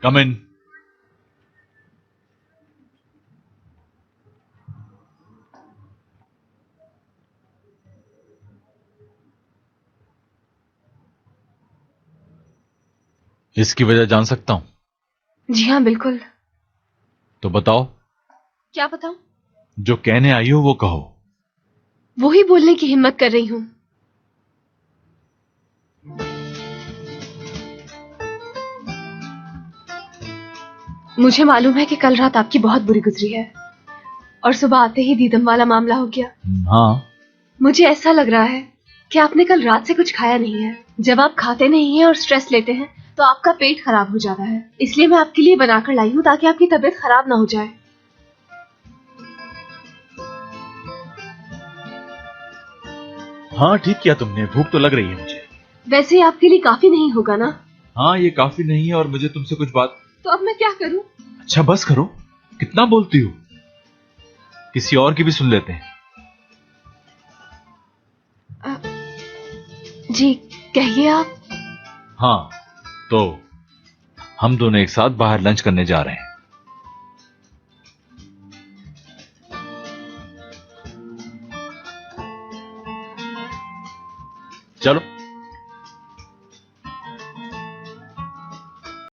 कम इन। इसकी वजह जान सकता हूं? जी हाँ बिल्कुल। तो बताओ। क्या बताऊं? जो कहने आई हो वो कहो। वो ही बोलने की हिम्मत कर रही हूं। मुझे मालूम है कि कल रात आपकी बहुत बुरी गुजरी है और सुबह आते ही दीदम वाला मामला हो गया। हाँ। मुझे ऐसा लग रहा है कि आपने कल रात से कुछ खाया नहीं है। जब आप खाते नहीं हैं और स्ट्रेस लेते हैं तो आपका पेट खराब हो जाता है। इसलिए मैं आपके लिए बनाकर लाई हूँ ताकि आपकी तबीयत खराब ना हो जाए। हाँ ठीक किया तुमने, भूख तो लग रही है मुझे। वैसे ही आपके लिए काफी नहीं होगा ना? हाँ ये काफी नहीं है और मुझे तुमसे कुछ बात। तो अब मैं क्या करूं? अच्छा बस करो, कितना बोलती हो। किसी और की भी सुन लेते हैं। जी कहिए आप। हाँ तो हम दोनों एक साथ बाहर लंच करने जा रहे हैं। चलो।